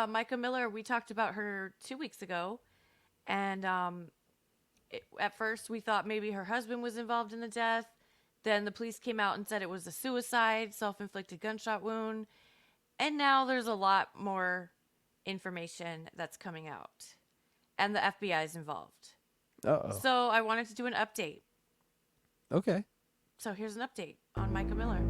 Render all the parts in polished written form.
Mica Miller, we talked about her 2 weeks ago, and at first we thought maybe her husband was involved in the death. Then the police came out and said it was a suicide, self inflicted gunshot wound. And now there's a lot more information that's coming out, and the FBI is involved. Uh-oh. So I wanted to do an update. Okay. So here's an update on Mica Miller.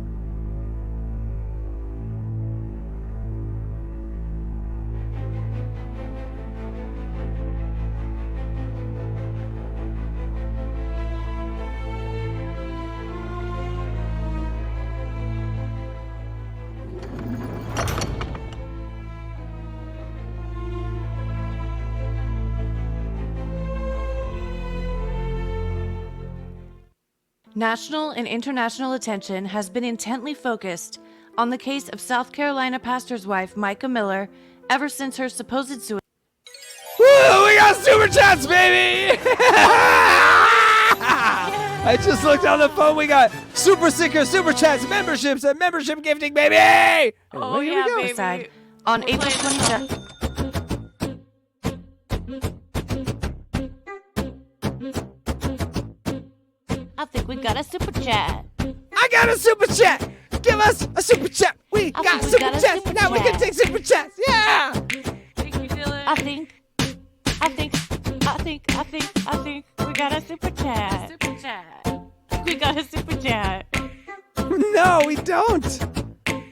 National and international attention has been intently focused on the case of South Carolina pastor's wife, Mica Miller, ever since her supposed suicide. Woo! We got super chats, baby! I just looked on the phone. We got super stickers, super chats, memberships, and membership gifting, baby! Oh, Here yeah, we go. baby. On April 27th. I think we got a super chat. I got a super chat! Give us a super chat! We I got think we super got a chats! super Now we can chat. take super chats! Yeah! Thank you, Dylan. I think we got a super chat. Super chat. We got a super chat. No, we don't! I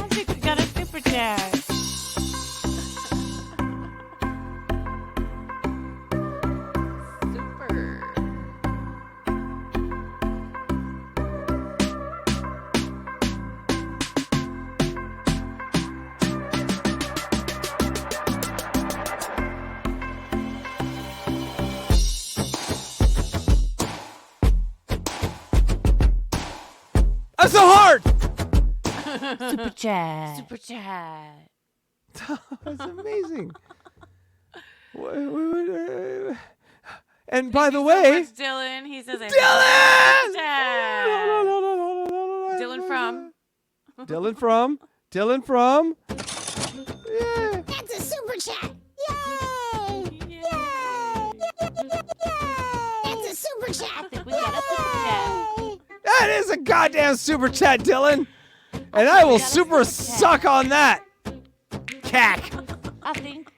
think we got a super chat. Super. I'm so hard! Super chat. Super chat. That's amazing. And by the way, So much, Dylan. He says, Dylan! Dylan from. Dylan from. Yeah. That's a super chat! Yay! Yay. That's a super chat! I think we got a super chat. That is a goddamn super chat, Dylan. And I will super suck on that. Cack. I think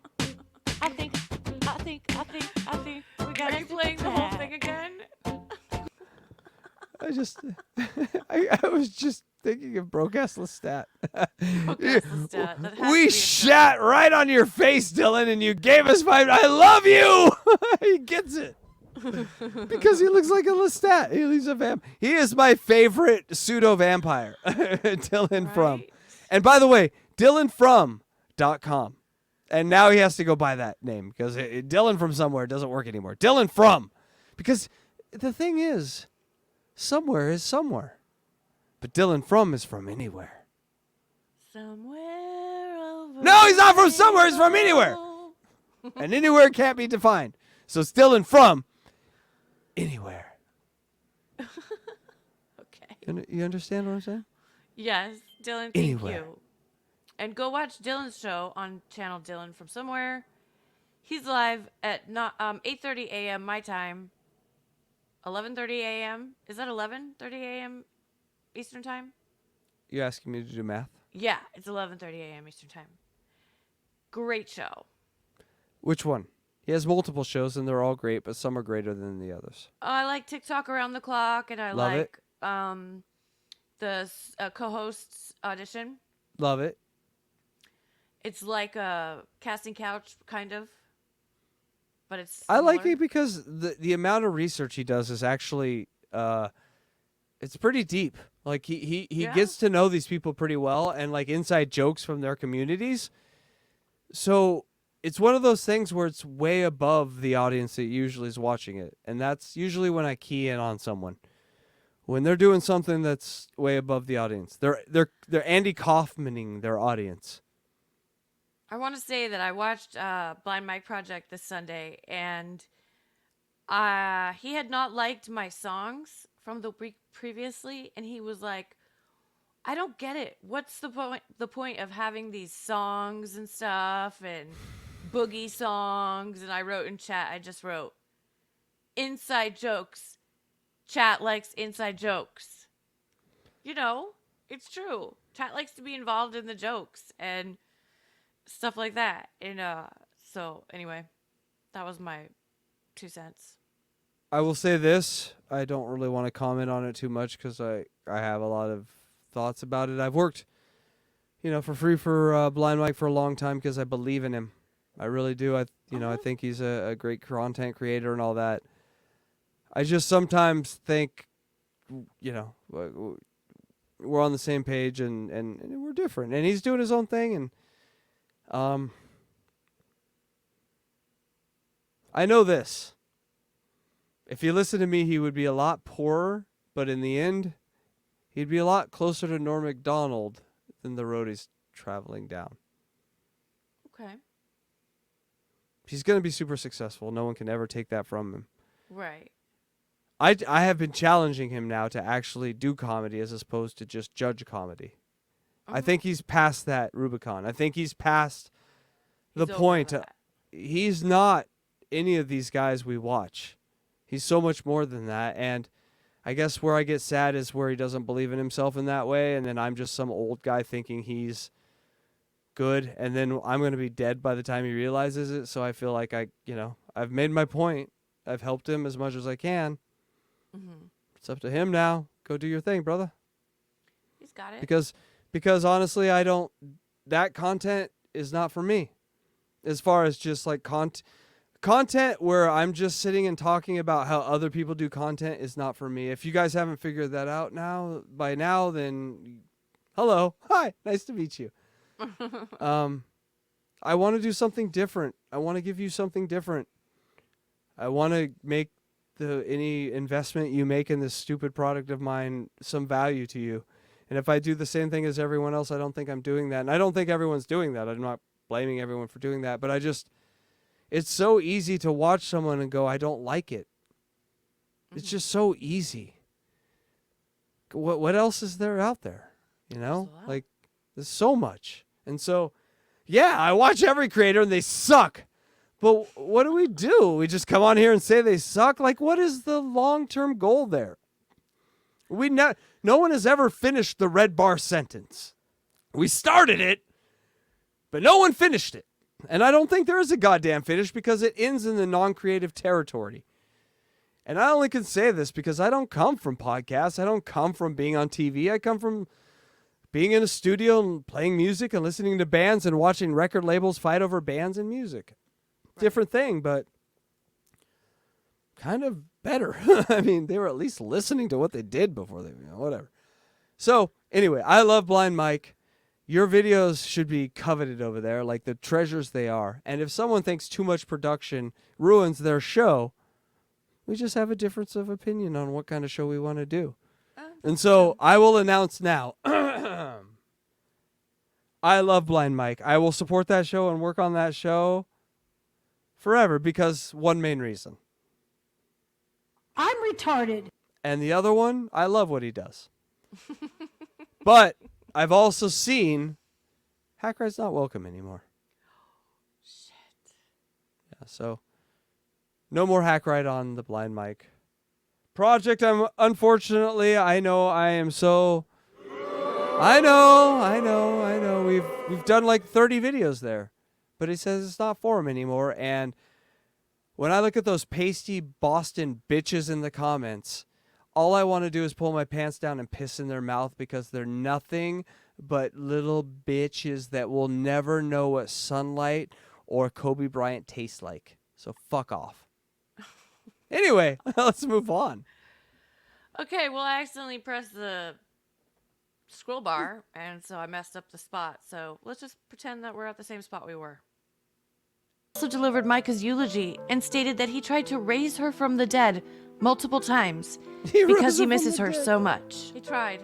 we got. Are you playing the whole thing again? I was just thinking of Broadcast Lestat. That has to We be a shat right on your face, Dylan, and you gave us 5. I love you. He gets it. Because he looks like a Lestat. He's a vamp. He is my favorite pseudo vampire. Dylan from. Right? And by the way, DylanFrom.com. And now he has to go by that name because Dylan from somewhere doesn't work anymore. Dylan from. Because the thing is, somewhere is somewhere. But Dylan from is from anywhere. Somewhere over. No, he's not from somewhere. He's from anywhere. And anywhere can't be defined. So it's Dylan from anywhere. Okay. You understand what I'm saying? Yes, Dylan, thank Anywhere. you. And go watch Dylan's show on channel Dylan from somewhere. He's live at 8:30 a.m. my time. 11:30 a.m. Is that 11:30 a.m. Eastern time? You asking me to do math? Yeah, it's 11:30 a.m. Eastern time. Great show. Which one? He has multiple shows and they're all great, but some are greater than the others. I like TikTok Around the Clock, and I Love like the co-host's audition. Love it. It's like a casting couch, kind of, but it's I like similar. it because the amount of research he does is actually it's pretty deep. Like he Yeah. gets to know these people pretty well and like inside jokes from their communities. So it's one of those things where it's way above the audience that usually is watching it. And that's usually when I key in on someone. When they're doing something that's way above the audience. They're Andy Kaufmaning their audience. I want to say that I watched Blind Mike Project this Sunday, and he had not liked my songs from the week previously, and he was like, I don't get it. What's the point? The point of having these songs and stuff and boogie songs? And I wrote in chat. I just wrote inside jokes. Chat likes inside jokes. You know, it's true. Chat likes to be involved in the jokes and stuff like that. And so anyway, that was my 2 cents. I will say this. I don't really want to comment on it too much because I have a lot of thoughts about it. I've worked, for free for Blind Mike for a long time because I believe in him. I really do. I think he's a great content creator and all that. I just sometimes think, we're on the same page and we're different. And he's doing his own thing. And I know this. If he listened to me, he would be a lot poorer. But in the end, he'd be a lot closer to Norm Macdonald than the road he's traveling down. Okay. He's going to be super successful. No one can ever take that from him. Right. I have been challenging him now to actually do comedy as opposed to just judge comedy. I think he's past that Rubicon. I think he's past the point. He's not any of these guys we watch. He's so much more than that. And I guess where I get sad is where he doesn't believe in himself in that way. And then I'm just some old guy thinking he's good. And then I'm going to be dead by the time he realizes it. So I feel like I've made my point. I've helped him as much as I can. Mm-hmm. It's up to him now. Go do your thing, brother. He's got it. Because honestly, that content is not for me. As far as just like content where I'm just sitting and talking about how other people do content is not for me. If you guys haven't figured that out by now, then hello. Hi. Nice to meet you. I want to do something different. I want to give you something different. I want to make any investment you make in this stupid product of mine some value to you. And if I do the same thing as everyone else, I don't think I'm doing that. And I don't think everyone's doing that. I'm not blaming everyone for doing that. But it's so easy to watch someone and go, I don't like it. Mm-hmm. It's just so easy. What else is there out there? Like there's so much. And so, yeah, I watch every creator and they suck. But what do? We just come on here and say they suck? Like, what is the long-term goal there? No one has ever finished the red bar sentence. We started it, but no one finished it. And I don't think there is a goddamn finish because it ends in the non-creative territory. And I only can say this because I don't come from podcasts. I don't come from being on TV. I come from being in a studio and playing music and listening to bands and watching record labels fight over bands and music. Different thing, but kind of better. I mean, they were at least listening to what they did before they, whatever. So anyway, I love Blind Mike. Your videos should be coveted over there, like the treasures they are. And if someone thinks too much production ruins their show, we just have a difference of opinion on what kind of show we want to do. And so I will announce now. I love Blind Mike. I will support that show and work on that show forever because one main reason. I'm retarded. And the other one, I love what he does. But I've also seen Hackride's not welcome anymore. Shit. Yeah, so no more Hackride on the Blind Mike project. Unfortunately, I know. We've done like 30 videos there. But he says it's not for him anymore. And when I look at those pasty Boston bitches in the comments, all I want to do is pull my pants down and piss in their mouth because they're nothing but little bitches that will never know what sunlight or Kobe Bryant tastes like. So fuck off. Anyway, let's move on. Okay, well, I accidentally pressed the scroll bar, and so I messed up the spot. So let's just pretend that we're at the same spot we were. Also delivered Mica's eulogy and stated that he tried to raise her from the dead multiple times because he misses her so much. He tried.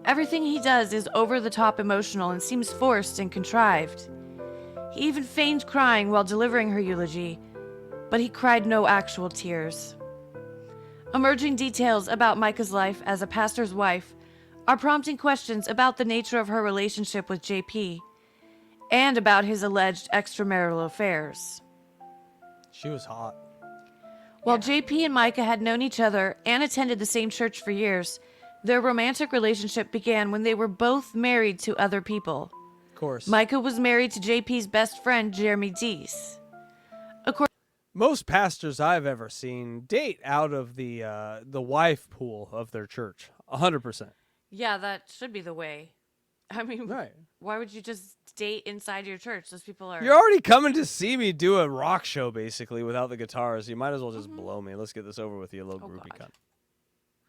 Everything he does is over-the-top emotional and seems forced and contrived. He even feigned crying while delivering her eulogy, but he cried no actual tears. Emerging details about Mica's life as a pastor's wife are prompting questions about the nature of her relationship with JP and about his alleged extramarital affairs. She was hot. While JP and Mica had known each other and attended the same church for years, their romantic relationship began when they were both married to other people. Of course. Mica was married to JP's best friend, Jeremy Deese. Most pastors I've ever seen date out of the wife pool of their church. 100%. Yeah, that should be the way. I mean, Right. why would you just date inside your church? Those people are... You're already coming to see me do a rock show, basically, without the guitars. You might as well just blow me. Let's get this over with, you little groupie cunt.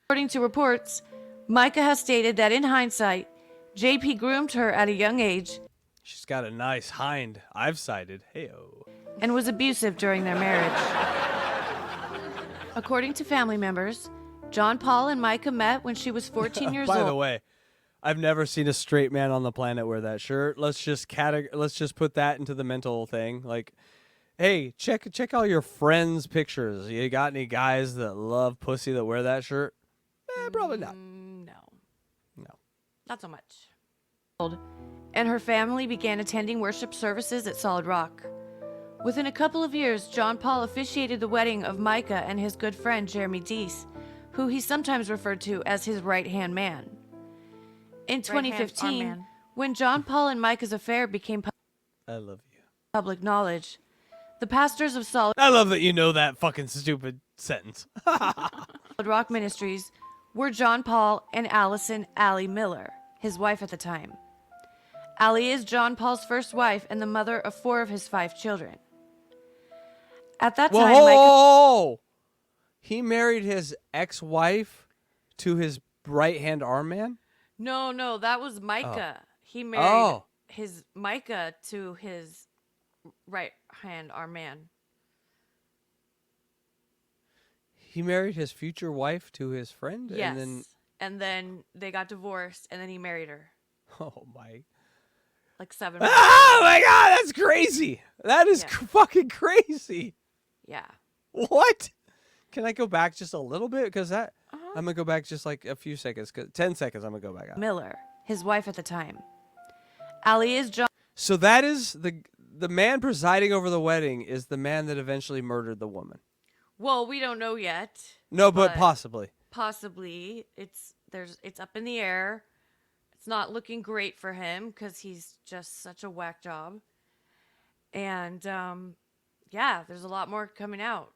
According to reports, Mica has stated that in hindsight, JP groomed her at a young age She's got a nice hind I've sighted. Hey-o. and was abusive during their marriage. According to family members, John Paul and Mica met when she was 14 years By old. the way, I've never seen a straight man on the planet wear that shirt. Let's just put that into the mental thing. Like, hey, check all your friends' pictures. You got any guys that love pussy that wear that shirt? Probably not. No. No. Not so much. And her family began attending worship services at Solid Rock. Within a couple of years, John Paul officiated the wedding of Mica and his good friend Jeremy Deese, who he sometimes referred to as his right-hand man. In 2015, man. when John Paul and Mica's affair became I love you. public knowledge, the pastors of Solid I love that you know that fucking stupid sentence. Rock Ministries were John Paul and Allison Allie Miller, his wife at the time. Allie is John Paul's first wife and the mother of 4 of his 5 children. At that time, Mica... Whoa! He married his ex-wife to his right-hand arm man? No, that was Mica. He married his Mica to his right-hand arm man. He married his future wife to his friend? Yes. And then they got divorced, and then he married her. Oh, my... Like 7 months. Oh, my God! That's crazy! That is fucking crazy! Yeah. What? Can I go back just a little bit? Because that... I'm going to go back just like a few seconds. 10 seconds, I'm going to go back. Miller, his wife at the time. Allie is John... So that is... The man presiding over the wedding is the man that eventually murdered the woman. Well, we don't know yet. No, but possibly. Possibly. It's up in the air. It's not looking great for him because he's just such a whack job. And, there's a lot more coming out.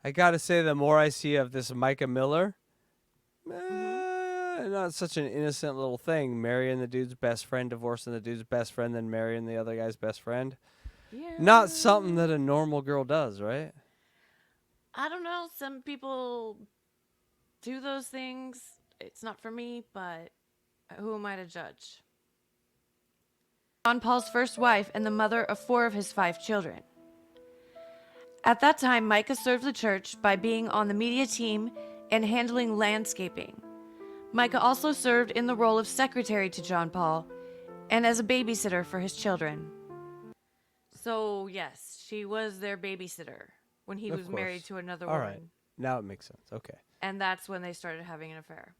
I gotta say, the more I see of this Mica Miller, not such an innocent little thing. Marrying the dude's best friend, divorcing the dude's best friend, then marrying the other guy's best friend. Yeah. Not something that a normal girl does, right? I don't know. Some people do those things. It's not for me, but who am I to judge? John Paul's first wife and the mother of 4 of his 5 children. At that time, Mica served the church by being on the media team and handling landscaping. Mica also served in the role of secretary to John Paul and as a babysitter for his children. So, yes, she was their babysitter when he was married to another woman. All right. Now it makes sense. Okay. And that's when they started having an affair.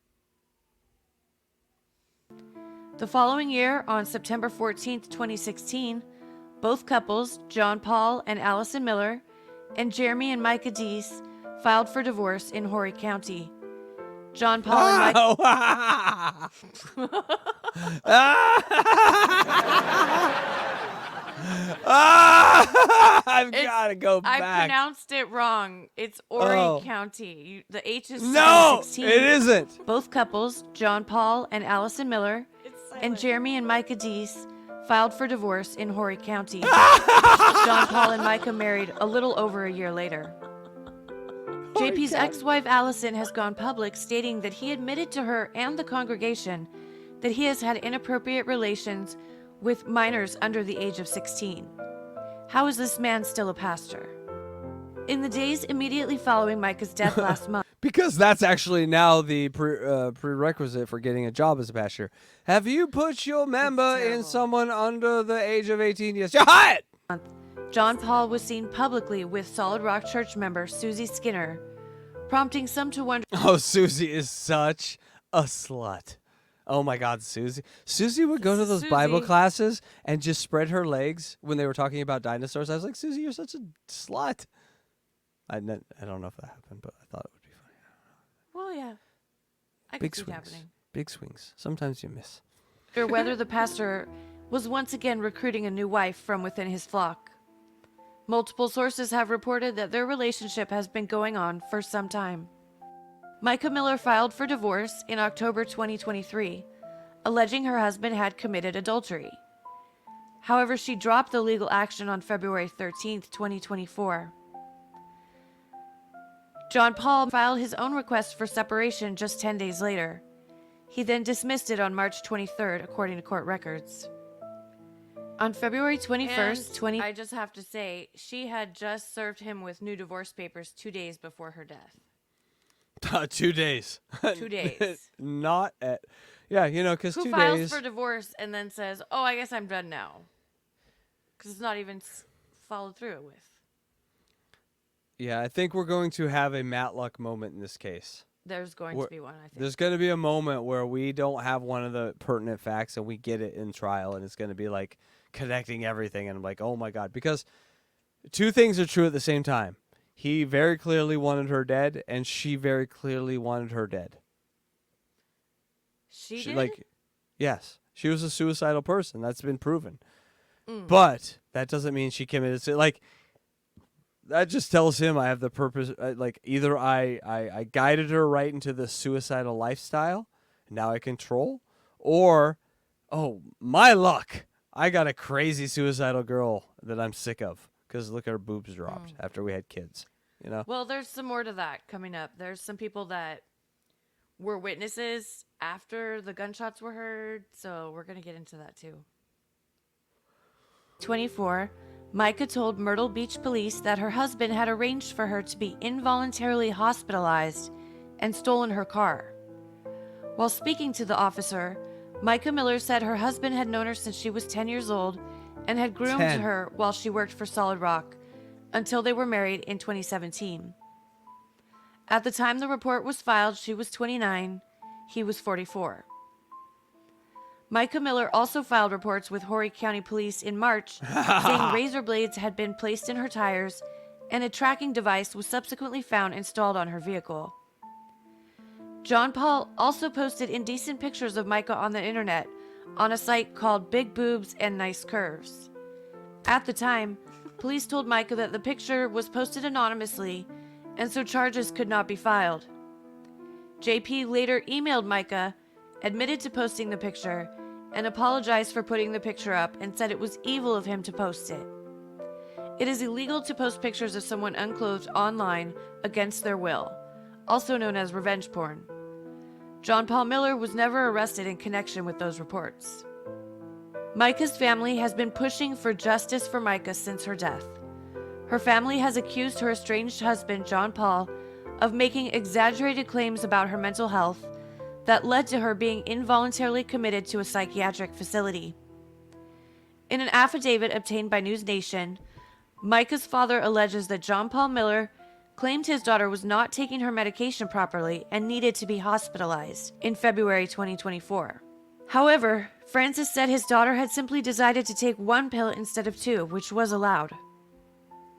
The following year, on September 14th, 2016, both couples, John Paul and Allison Miller, and Jeremy and Mica Deese, filed for divorce in Horry County. John Paul and Mica... I've got to go back. I pronounced it wrong. It's Horry County. The H is no, 16. it isn't. Both couples, John Paul and Allison Miller, and Jeremy and Mica Deese, filed for divorce in Horry County. John Paul and Mica married a little over a year later. JP's ex-wife Allison has gone public, stating that he admitted to her and the congregation that he has had inappropriate relations with minors under the age of 16. How is this man still a pastor? In the days immediately following Mica's death last month, Because that's actually now the prerequisite for getting a job as a pastor. Have you put your member in someone under the age of 18? Yes, you're hired! John Paul was seen publicly with Solid Rock church member Susie Skinner, prompting some to wonder Oh, Susie is such a slut. Oh my God, Susie. Susie would go to those Susie. Bible classes and just spread her legs when they were talking about dinosaurs. I was like, Susie, you're such a slut. I don't know if that happened, but I thought it would be funny. Well, yeah. I Big could see it swings. happening. Big swings. Sometimes you miss. Or whether the pastor was once again recruiting a new wife from within his flock. Multiple sources have reported that their relationship has been going on for some time. Mica Miller filed for divorce in October 2023, alleging her husband had committed adultery. However, she dropped the legal action on February 13, 2024. John Paul filed his own request for separation just 10 days later. He then dismissed it on March 23rd, according to court records. On February 21st, I just have to say, she had just served him with new divorce papers 2 days before her death. 2 days. 2 days. Not at... Yeah, because 2 days... Who files for divorce and then says, oh, I guess I'm done now? Because it's not even followed through with. Yeah, I think we're going to have a Matlock moment in this case. There's going to be one, I think. There's going to be a moment where we don't have one of the pertinent facts and we get it in trial, and it's going to be like connecting everything, and I'm like, oh my God. Because two things are true at the same time. He very clearly wanted her dead, and she very clearly wanted her dead. She did? Yes. She was a suicidal person. That's been proven. But that doesn't mean she committed suicide. That just tells him I have the purpose. Either I guided her right into the suicidal lifestyle, and now I control, or, oh, my luck, I got a crazy suicidal girl that I'm sick of because look at her boobs dropped after we had kids. Well, there's some more to that coming up. There's some people that were witnesses after the gunshots were heard, so we're going to get into that too. 24. Mica told Myrtle Beach police that her husband had arranged for her to be involuntarily hospitalized and stolen her car. While speaking to the officer, Mica Miller said her husband had known her since she was 10 years old and had groomed 10. her while she worked for Solid Rock until they were married in 2017. At the time the report was filed, she was 29, he was 44. Mica Miller also filed reports with Horry County Police in March saying razor blades had been placed in her tires and a tracking device was subsequently found installed on her vehicle. John Paul also posted indecent pictures of Mica on the internet on a site called Big Boobs and Nice Curves. At the time, police told Mica that the picture was posted anonymously and so charges could not be filed. JP later emailed Mica, admitted to posting the picture, and apologized for putting the picture up and said it was evil of him to post it. It is illegal to post pictures of someone unclothed online against their will, also known as revenge porn. John Paul Miller was never arrested in connection with those reports. Mica's family has been pushing for justice for Mica since her death. Her family has accused her estranged husband, John Paul, of making exaggerated claims about her mental health that led to her being involuntarily committed to a psychiatric facility. In an affidavit obtained by News Nation, Mica's father alleges that John Paul Miller claimed his daughter was not taking her medication properly and needed to be hospitalized in February 2024. However, Francis said his daughter had simply decided to take one pill instead of two, which was allowed.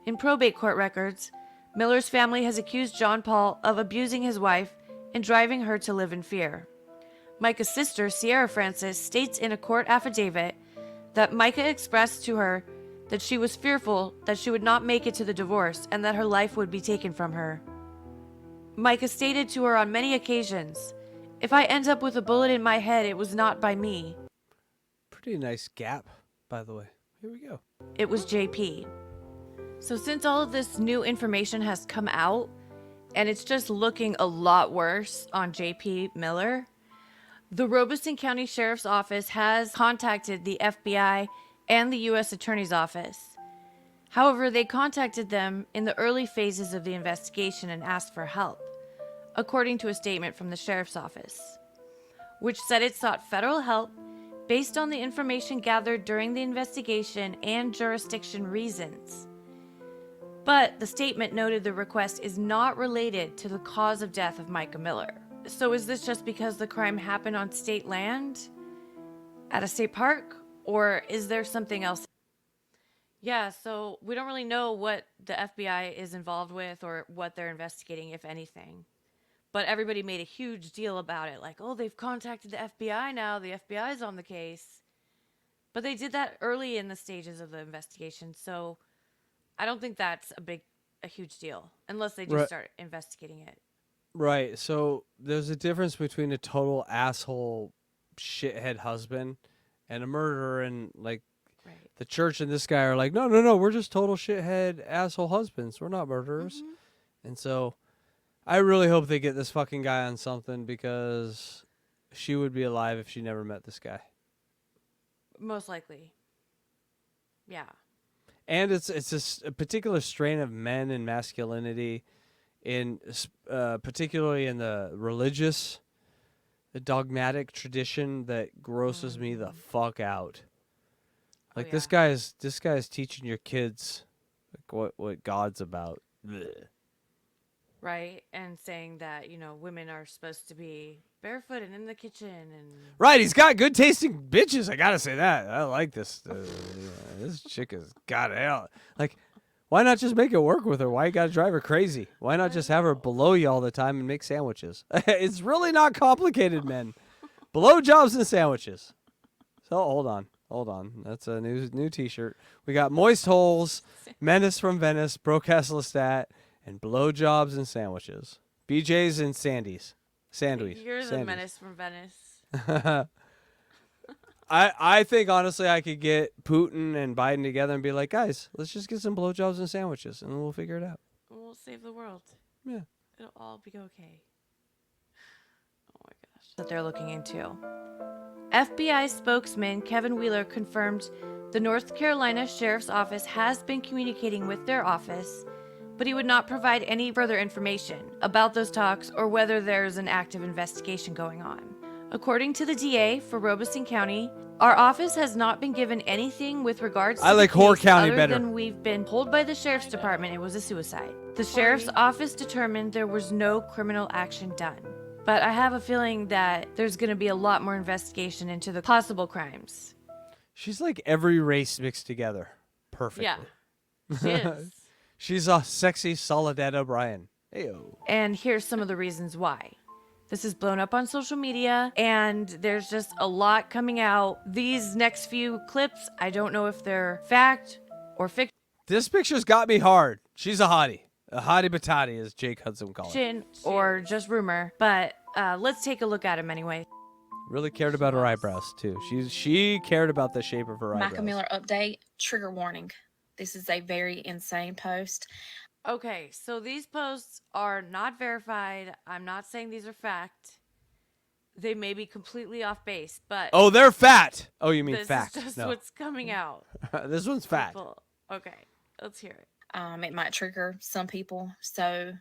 In probate court records, Miller's family has accused John Paul of abusing his wife and driving her to live in fear. Mica's sister, Sierra Francis, states in a court affidavit that Mica expressed to her that she was fearful that she would not make it to the divorce and that her life would be taken from her. Mica stated to her on many occasions, "If I end up with a bullet in my head, it was not by me." Pretty nice gap, by the way. Here we go. It was JP. So since all of this new information has come out, and it's just looking a lot worse on JP Miller, the Robeson County Sheriff's Office has contacted the FBI and the U.S. Attorney's Office. However, they contacted them in the early phases of the investigation and asked for help, according to a statement from the Sheriff's Office, which said it sought federal help based on the information gathered during the investigation and jurisdiction reasons. But the statement noted the request is not related to the cause of death of Mica Miller. So is this just because the crime happened on state land at a state park, or is there something else? Yeah, so we don't really know what the FBI is involved with or what they're investigating, if anything. But everybody made a huge deal about it, like, oh, they've contacted the FBI now. The FBI is on the case. But they did that early in the stages of the investigation, so I don't think that's a huge deal unless they do Right. start investigating it. Right. So there's a difference between a total asshole shithead husband and a murderer, and like Right. the church and this guy are like, no, no, no, we're just total shithead asshole husbands. We're not murderers. And so I really hope they get this fucking guy on something, because she would be alive if she never met this guy. Most likely. Yeah. And it's a particular strain of men and masculinity, in particularly in the religious, the dogmatic tradition, that grosses me the fuck out. Like, this guy is teaching your kids like what God's about. Blech. Right. And saying that, women are supposed to be barefoot and in the kitchen and Right, he's got good tasting bitches. I gotta say that. I like this. This chick has got it. Like, why not just make it work with her? Why you gotta drive her crazy? Why not just have her below you all the time and make sandwiches? It's really not complicated, men. Below jobs and sandwiches. So hold on. That's a new T-shirt. We got Moist Holes, Menace from Venice, Broadcast Lestat, and blowjobs and sandwiches. BJ's and Sandy's. Sandwich. You're the Menace from Venice. I think, honestly, I could get Putin and Biden together and be like, guys, let's just get some blowjobs and sandwiches, and then we'll figure it out. We'll save the world. Yeah. It'll all be okay. Oh my gosh. That they're looking into. FBI spokesman Kevin Wheeler confirmed the North Carolina Sheriff's Office has been communicating with their office, but he would not provide any further information about those talks or whether there's an active investigation going on. According to the DA for Robeson County, our office has not been given anything with regards to I like the case Hoare County other better. than we've been told by the Sheriff's Department it was a suicide. The Sheriff's Office determined there was no criminal action done. But I have a feeling that there's going to be a lot more investigation into the possible crimes. She's like every race mixed together. Perfectly. Yeah, she is. She's a sexy Soledad O'Brien. Heyo. And here's some of the reasons why. This is blown up on social media, and there's just a lot coming out. These next few clips, I don't know if they're fact or fiction. This picture's got me hard. She's a hottie. A hottie batati, as Jake Hudson calls it. Or just rumor, but let's take a look at him anyway. Really cared about her eyebrows, too. She cared about the shape of her eyebrows. Mica Miller update, trigger warning. This is a very insane post. Okay, so these posts are not verified. I'm not saying these are fact. They may be completely off base, but... Oh, they're fat! Oh, you mean fact. This is just no. what's coming out. This one's fat. People. Okay, let's hear it. It might trigger some people, so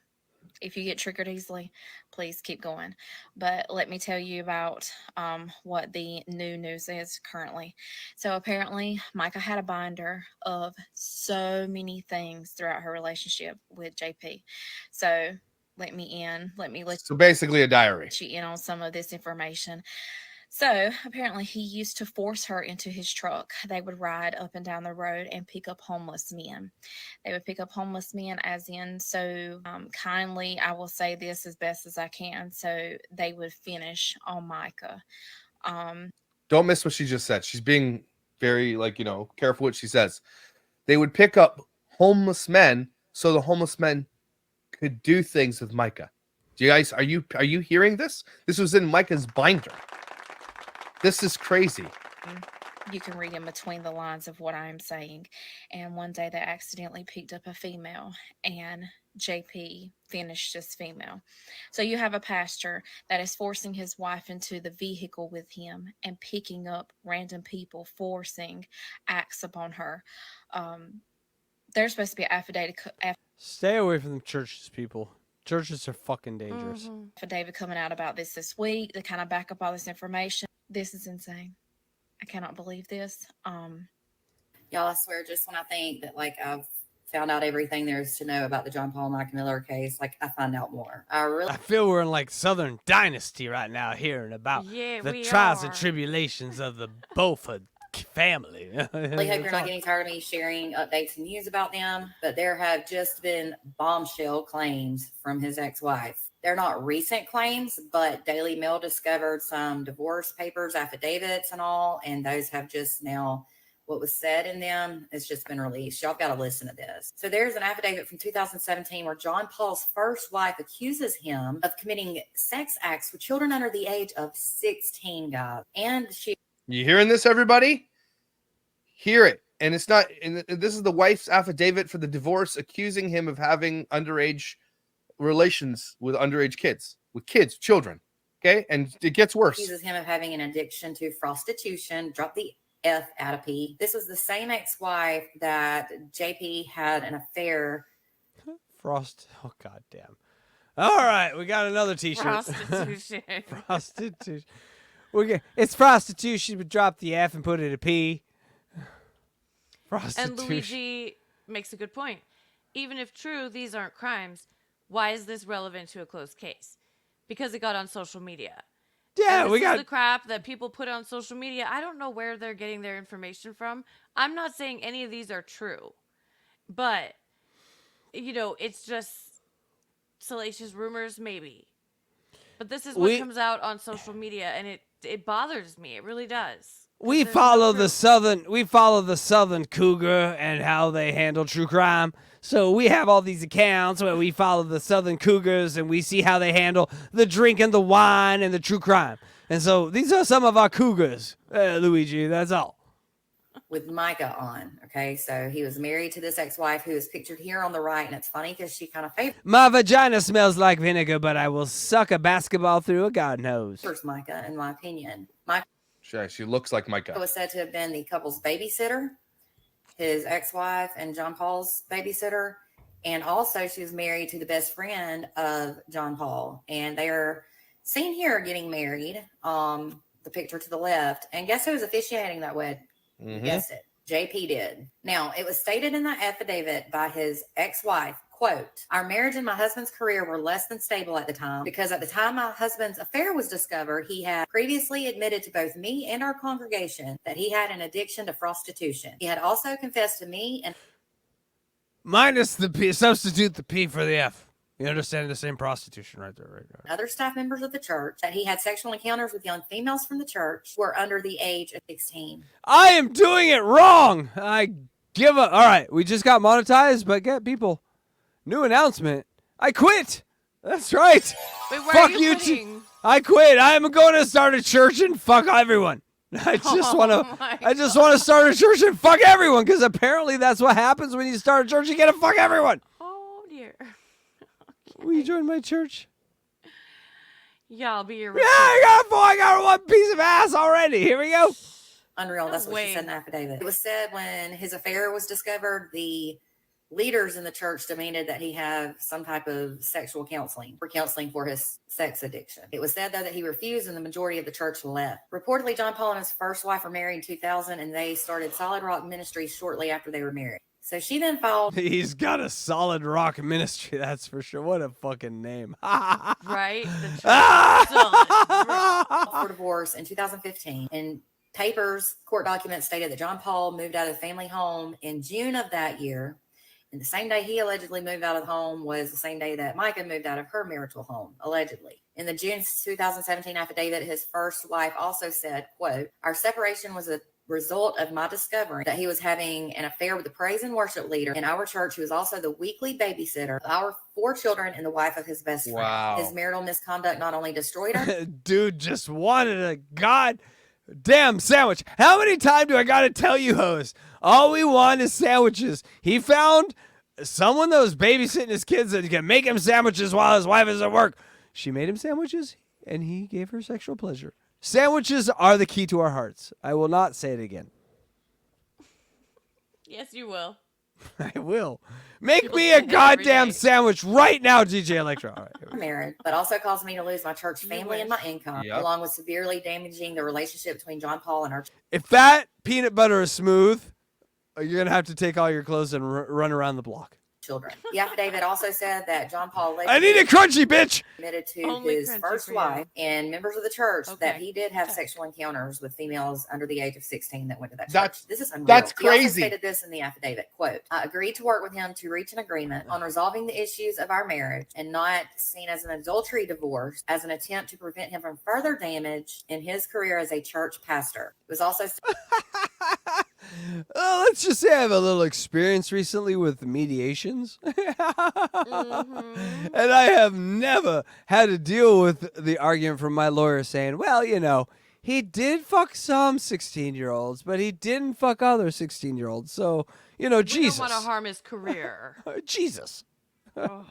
if you get triggered easily, please keep going. But let me tell you about what the new news is currently. So apparently, Mica had a binder of so many things throughout her relationship with JP. So let So basically a diary. you in on some of this information. So apparently he used to force her into his truck. They would ride up and down the road and pick up homeless men. They would pick up homeless men as in, so kindly, I will say this as best as I can. So they would finish on Mica. Don't miss what she just said. She's being very, careful what she says. They would pick up homeless men so the homeless men could do things with Mica. Do you guys, are you hearing this? This was in Mica's binder. This is crazy. You can read in between the lines of what I'm saying. And one day they accidentally picked up a female, and JP finished this female. So you have a pastor that is forcing his wife into the vehicle with him and picking up random people, forcing acts upon her. There's supposed to be an Stay away from the churches, people. Churches are fucking dangerous. affidavit coming out about this week to kind of back up all this information. This is insane. I cannot believe this. Y'all, I swear, just when I think that I've found out everything there is to know about the John Paul and Mica Miller case, like I find out more. I really I feel we're in like Southern Dynasty right now, hearing about Yeah, the we trials are. and tribulations of the Beaufort family. really hope you're not getting tired of me sharing updates and news about them, but there have just been bombshell claims from his ex-wife. They're not recent claims, but Daily Mail discovered some divorce papers, affidavits, and all, and those have just now, what was said in them has just been released. Y'all got to listen to this. So there's an affidavit from 2017 where John Paul's first wife accuses him of committing sex acts with children under the age of 16, guys. And she... You hearing this, everybody? Hear it. And it's not, and this is the wife's affidavit for the divorce, accusing him of having underage relations with underage kids, children. Okay. And it gets worse. accuses him of having an addiction to prostitution. Drop the F out of P. This was the same ex-wife that JP had an affair. Frost. Oh, goddamn. All right. We got another t-shirt. Prostitution. Prostitution. It's prostitution, but drop the F and put it a P. Prostitution. And Luigi makes a good point. Even if true, these aren't crimes. Why is this relevant to a closed case? Because it got on social media. Yeah, and we this is got the crap that people put on social media. I don't know where they're getting their information from. I'm not saying any of these are true, but it's just salacious rumors, maybe. But this is what comes out on social media, and it bothers me. It really does. We There's follow no the proof. Southern Cougar and how they handle true crime. So we have all these accounts where we follow the Southern Cougars and we see how they handle the drink and the wine and the true crime. And so these are some of our Cougars, Luigi. That's all. With Mica on. Okay. So he was married to this ex-wife who is pictured here on the right. And it's funny because she kind of My vagina smells like vinegar, but I will suck a basketball through a garden hose. favors Mica, in my opinion. Mica She looks like Mica. was said to have been the couple's babysitter, his ex-wife and John Paul's babysitter. And also she was married to the best friend of John Paul. And they are seen here getting married. The picture to the left. And guess who was officiating that wedding? Mm-hmm. Guessed it. JP did. Now, it was stated in the affidavit by his ex-wife, quote, "Our marriage and my husband's career were less than stable at the time because at the time my husband's affair was discovered, he had previously admitted to both me and our congregation that he had an addiction to prostitution. He had also confessed to me and..." Minus the P. Substitute the P for the F. You understand the same prostitution right there, right? other staff members of the church that he had sexual encounters with young females from the church who were under the age of 16. I am doing it wrong. I give up. All right, we just got monetized, but get people. New announcement. I quit. That's right. Wait, why Fuck are you you quitting? I quit. I am going to start a church and fuck everyone. I just want my to start a church and fuck everyone because apparently that's what happens when you start a church. You get to fuck everyone. Oh, dear. Will you join my church? Yeah, I'll be your Yeah, I got one piece of ass already. Here we go. Unreal. No That's what way. she said in the affidavit. It was said when his affair was discovered, the leaders in the church demanded that he have some type of sexual counseling for his sex addiction. It was said, though, that he refused and the majority of the church left. Reportedly, John Paul and his first wife were married in 2000 and they started Solid Rock Ministries shortly after they were married. So she then filed He's got a solid rock ministry, that's for sure. What a fucking name. Right? The church. Solid. for divorce in 2015. And papers, court documents stated that John Paul moved out of the family home in June of that year. And the same day he allegedly moved out of the home was the same day that Mica moved out of her marital home, allegedly. In the June 2017 affidavit, his first wife also said, quote, "Our separation was a result of my discovering that he was having an affair with the praise and worship leader in our church, who was also the weekly babysitter of our 4 children and the wife of his best friend. Wow. His marital misconduct not only destroyed her..." Dude just wanted a goddamn sandwich. How many times do I gotta tell you, host? All we want is sandwiches. He found someone that was babysitting his kids that can make him sandwiches while his wife is at work. She made him sandwiches, and he gave her sexual pleasure. Sandwiches are the key to our hearts. I will not say it again. Yes, you will. I will. Make People me say a that every goddamn day. sandwich right now, DJ Electra. All right, here we go. marriage, but also caused me to lose my church You family and my income, Yep. along with severely damaging the relationship between John Paul and our If that peanut butter is smooth, you're gonna have to take all your clothes and run around the block. children. The affidavit also said that John Paul I need a crunchy, bitch. admitted to Only his crunchy first for you. wife and members of the church that Okay. he did have Check. sexual encounters with females under the age of 16 that went to that That's- church. This is unreal. that's He also crazy. stated this in the affidavit, quote, I agreed to work with him to reach an agreement on resolving the issues of our marriage and not seen as an adultery divorce as an attempt to prevent him from further damage in his career as a church pastor. It was also Let's just say I have a little experience recently with mediations. Mhm. And I have never had to deal with the argument from my lawyer saying, well, you know, he did fuck some 16-year-olds, but he didn't fuck other 16-year-olds. So, you know, We Jesus. don't want to harm his career. Jesus. Oh.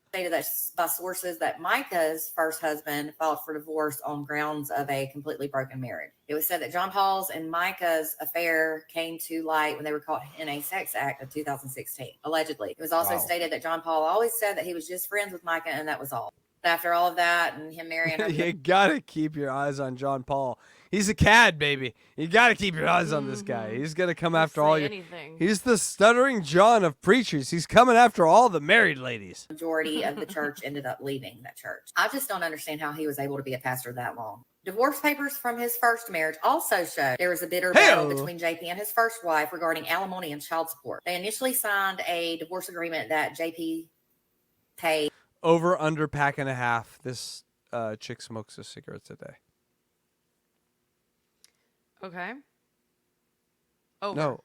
stated that by sources that Mica's first husband filed for divorce on grounds of a completely broken marriage. It was said that John Paul's and Mica's affair came to light when they were caught in a sex act of 2016, allegedly. It was also Wow. stated that John Paul always said that he was just friends with Mica and that was all. After all of that and him marrying her, You gotta keep your eyes on John Paul. He's a cad, baby. You gotta keep your eyes on this guy. Mhm. He's gonna come He'll after all say your. anything. He's the stuttering John of preachers. He's coming after all the married ladies. majority of the church ended up leaving that church. I just don't understand how he was able to be a pastor that long. Divorce papers from his first marriage also showed there was a bitter battle Hey-o. between JP and his first wife regarding alimony and child support. They initially signed a divorce agreement that JP paid Over under pack and a half. This chick smokes a cigarette a day. Okay. Over. No.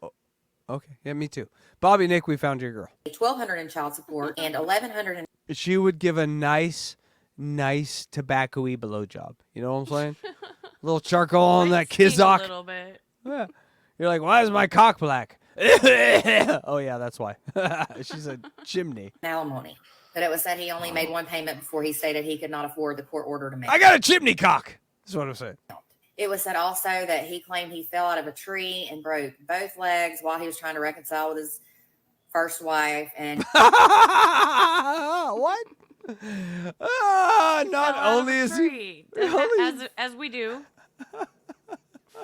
Okay. Yeah, me too. Bobby, Nick, we found your girl. $1,200 in child support and $1,100 in She would give a nice tobacco-y blowjob. You know what I'm saying? A little charcoal on that Might sting a kizak. little bit. Yeah. You're like, why is my cock black? Oh yeah, that's why. She's a chimney. alimony. But it was said he only made one payment before he stated he could not afford the court order to make. I got a chimney cock. That's what I'm saying. It was said also that he claimed he fell out of a tree and broke both legs while he was trying to reconcile with his first wife. And What? Not Fell out of only a is he tree. only- As we do.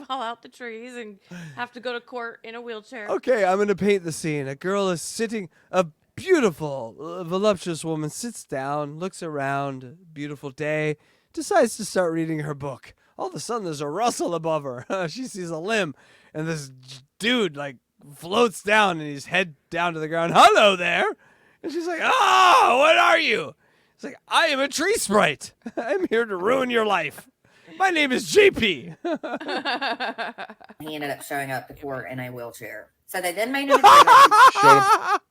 Fall out the trees and have to go to court in a wheelchair. Okay, I'm gonna paint the scene. A girl is sitting. A beautiful, voluptuous woman sits down, looks around. Beautiful day. Decides to start reading her book. All of a sudden, there's a rustle above her. She sees a limb, and this dude like floats down, and he's head down to the ground. Hello there. And she's like, "Oh, what are you?" He's like, "I am a tree sprite. I'm here to ruin your life. My name is JP." he ended up showing up to court in a wheelchair. So they then made an agreement.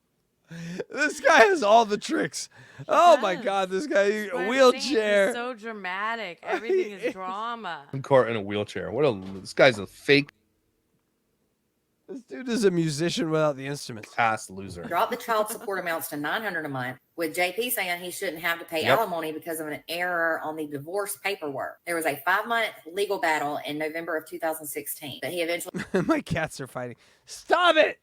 This guy has all the tricks. Oh my does. God, this guy That's what I'm saying, wheelchair. he's so dramatic. Everything is drama. in court in a wheelchair. This guy's a fake This dude is a musician without the instruments. ass loser. Dropped the child support amounts to $900 a month, with JP saying he shouldn't have to pay Yep. alimony because of an error on the divorce paperwork. There was a 5-month legal battle in November of 2016 that he eventually My cats are fighting. Stop it!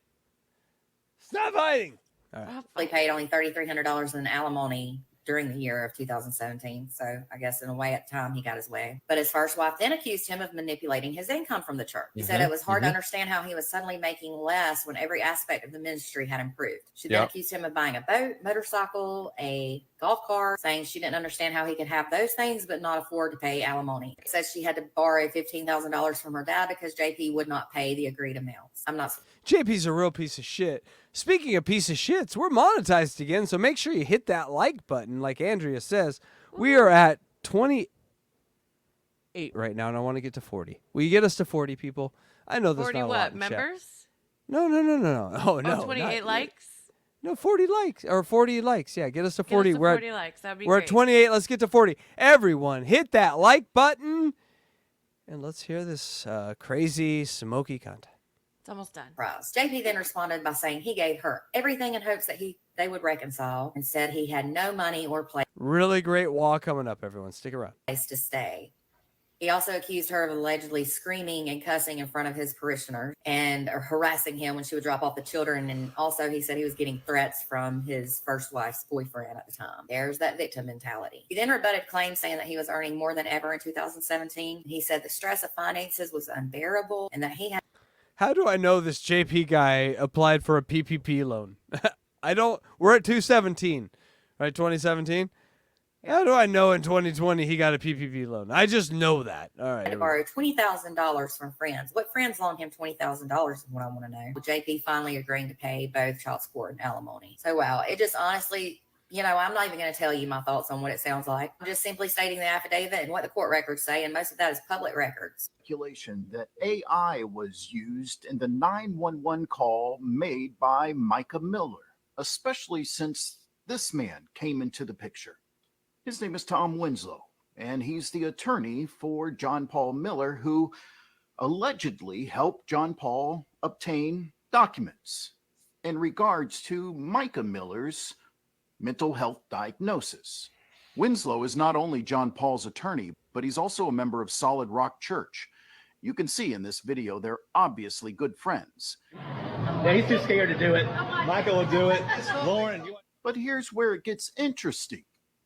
Stop fighting! Oh, paid only $3,300 in alimony during the year of 2017. So I guess in a way at the time he got his way. But his first wife then accused him of manipulating his income from the church. He said it was hard to understand how he was suddenly making less when every aspect of the ministry had improved. She then Yep. accused him of buying a boat, motorcycle, a golf cart, saying she didn't understand how he could have those things but not afford to pay alimony. He said she had to borrow $15,000 from her dad because JP would not pay the agreed amounts. I'm not JP's a real piece of shit. Speaking of piece of shits, we're monetized again, so make sure you hit that like button. Like Andrea says, we are at 28 right now, and I want to get to 40. Will you get us to 40 people? I know there's 40 not a lot what? in chat. Members? No. Oh, no. 28 not- likes? No, 40 likes or 40 likes. Yeah, get us to Give 40. us to We're 40 likes. That'd be we're great. at 28. Let's get to 40. Everyone, hit that like button, and let's hear this crazy smoky content. It's almost done. surprised. JP then responded by saying he gave her everything in hopes that they would reconcile and said he had no money or place Really great wall coming up, everyone. Stick around. to stay. He also accused her of allegedly screaming and cussing in front of his parishioners and harassing him when she would drop off the children. And also he said he was getting threats from his first wife's boyfriend at the time. There's that victim mentality. He then rebutted claims saying that he was earning more than ever in 2017. He said the stress of finances was unbearable and that he had How do I know this JP guy applied for a PPP loan? I don't. We're at 2017, right? 2017. How do I know in 2020 he got a PPP loan? I just know that. All right. To borrow $20,000 from friends. What friends loaned him $20,000 is what I want to know. JP finally agreeing to pay both child support and alimony. So, wow, it just honestly, I'm not even going to tell you my thoughts on what it sounds like. I'm just simply stating the affidavit and what the court records say, and most of that is public records. Speculation that AI was used in the 911 call made by Mica Miller, especially since this man came into the picture. His name is Tom Winslow, and he's the attorney for John Paul Miller, who allegedly helped John Paul obtain documents in regards to Mica Miller's mental health diagnosis. Winslow is not only John Paul's attorney, but he's also a member of Solid Rock Church. You can see in this video they're obviously good friends. Yeah, he's too scared to do it. Michael will do it. Lauren, But here's where it gets interesting.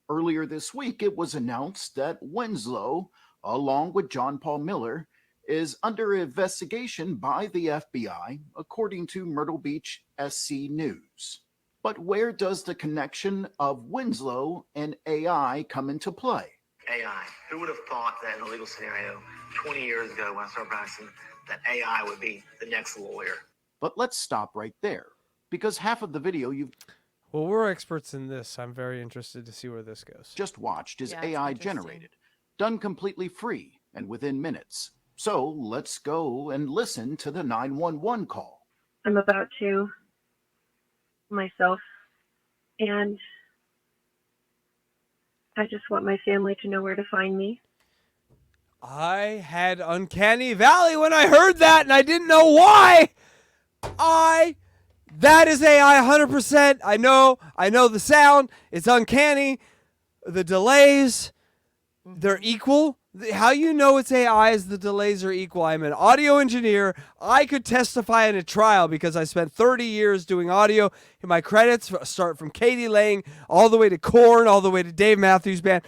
Earlier this week, it was announced that Winslow, along with John Paul Miller, is under investigation by the FBI, according to Myrtle Beach SC News. But where does the connection of Winslow and AI come into play? AI. Who would have thought that in a legal scenario 20 years ago when I started practicing that AI would be the next lawyer? But let's stop right there, because half of the video you've Well, we're experts in this. I'm very interested to see where this goes. just watched is Yeah, it's AI interesting. generated, done completely free and within minutes. So let's go and listen to the 911 call. I'm about to myself, and I just want my family to know where to find me. I had uncanny valley when I heard that, and I didn't know why. That is AI 100%. I know the sound. It's uncanny. The delays, they're equal. How you know it's AI is the delays are equal. I'm an audio engineer. I could testify in a trial because I spent 30 years doing audio. And my credits start from Katie Lang all the way to Korn, all the way to Dave Matthews Band.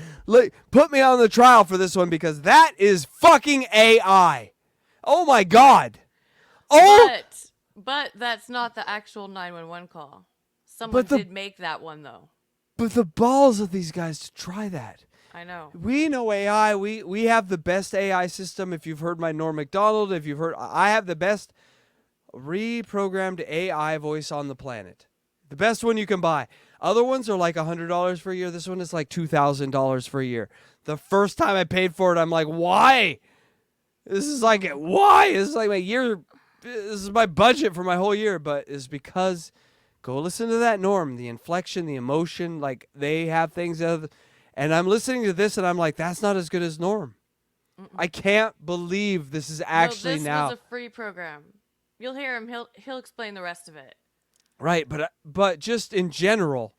Put me on the trial for this one because that is fucking AI. Oh my God. Oh. But that's not the actual 911 call. Someone did make that one, though. But the balls of these guys to try that. I know. We know AI. We have the best AI system. If you've heard my Norm Macdonald, I have the best reprogrammed AI voice on the planet. The best one you can buy. Other ones are like $100 for a year. This one is like $2,000 for a year. The first time I paid for it, I'm like, why? This is like my year. This is my budget for my whole year, but it's because go listen to that Norm, the inflection, the emotion, like they have things and I'm listening to this and I'm like, that's not as good as Norm. I can't believe this is actually this now. was a free program. You'll hear him. He'll explain the rest of it. Right, but just in general,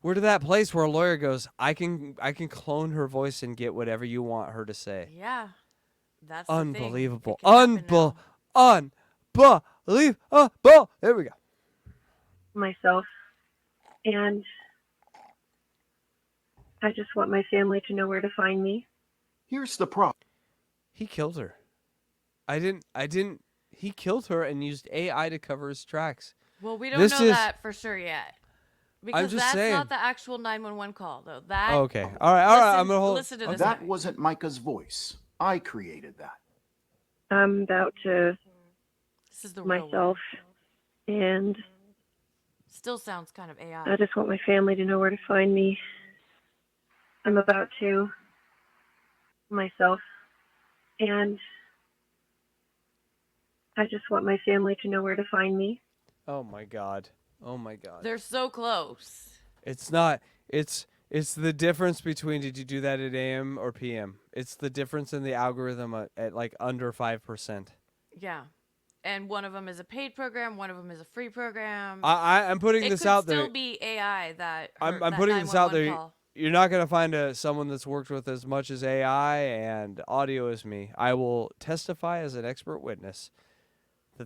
we're to that place where a lawyer goes, I can clone her voice and get whatever you want her to say. Yeah, that's unbelievable. The thing. Unbelievable. There we go. Myself, and I just want my family to know where to find me. Here's the problem. He killed her. He killed her and used AI to cover his tracks. Well, we don't know that for sure yet. Because just that's saying. not the actual 911 call, though. That Okay. All right. I'm going to hold. Listen to this. That guy. wasn't Micah's voice. I created that. I'm about to This is the real myself, one. and Still sounds kind of AI. I just want my family to know where to find me. I'm about to myself, and I just want my family to know where to find me. Oh my God. They're so close. It's not. It's the difference between did you do that at AM or PM. It's the difference in the algorithm at like under 5%. Yeah. And one of them is a paid program. One of them is a free program. I'm putting this out there. It could still be AI that. I'm that putting this out there. call. You're not going to find someone that's worked with as much as AI and audio as me. I will testify as an expert witness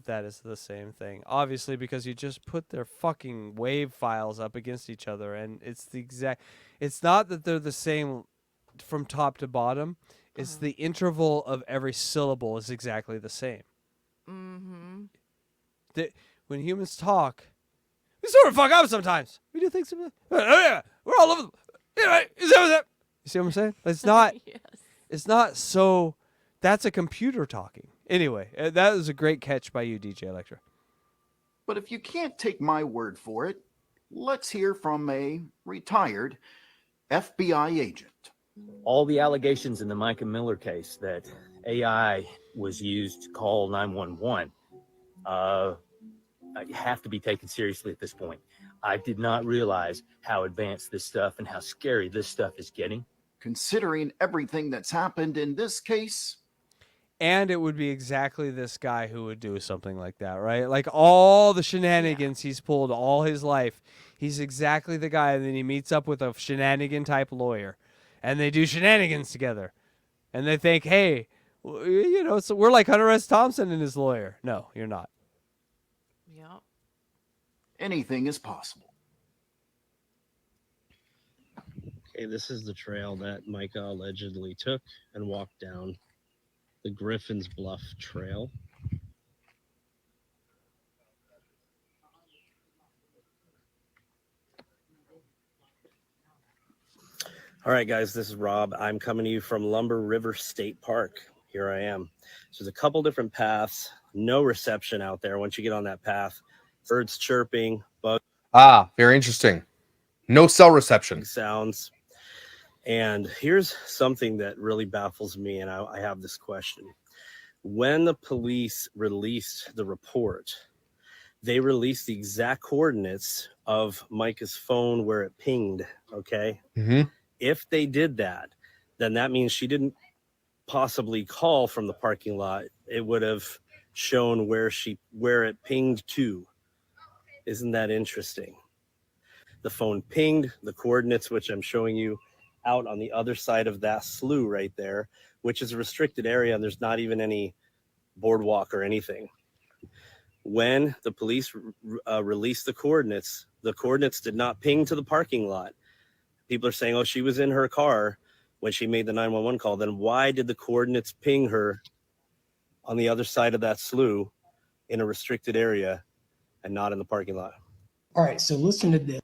that is the same thing. Obviously, because you just put their fucking wave files up against each other, and it's the exact. It's not that they're the same from top to bottom. It's the interval of every syllable is exactly the same. Mm-hmm. When humans talk, we sort of fuck up sometimes. We do things. We're all over. You see what I'm saying? It's not. Yes. It's not so. That's a computer talking. Anyway, that was a great catch by you, DJ Electra. But if you can't take my word for it, let's hear from a retired FBI agent. All the allegations in the Mica Miller case that AI was used to call 911 have to be taken seriously at this point. I did not realize how advanced this stuff and how scary this stuff is getting. Considering everything that's happened in this case, And it would be exactly this guy who would do something like that, right? Like all the shenanigans he's pulled all his life. He's exactly the guy. And then he meets up with a shenanigan type lawyer, and they do shenanigans together. And they think, hey, you know, so we're like Hunter S. Thompson and his lawyer. No, you're not. Yep. anything is possible. Okay, this is the trail that Mica allegedly took and walked down, the Griffin's Bluff Trail. All right, guys, this is Rob. I'm coming to you from Lumber River State Park. Here I am. So there's a couple different paths, no reception out there once you get on that path. Birds chirping, bugs. Ah, very interesting. No cell reception. Sounds. And here's something that really baffles me, and I have this question. When the police released the report, they released the exact coordinates of Mica's phone where it pinged, okay? Mm-hmm. If they did that, then that means she didn't possibly call from the parking lot. It would have shown where it pinged to. Isn't that interesting? The phone pinged the coordinates, which I'm showing you out on the other side of that slough right there, which is a restricted area, and there's not even any boardwalk or anything. When the police released the coordinates did not ping to the parking lot. People are saying, oh, she was in her car when she made the 911 call. Then why did the coordinates ping her on the other side of that slough in a restricted area and not in the parking lot? All right, so listen to this.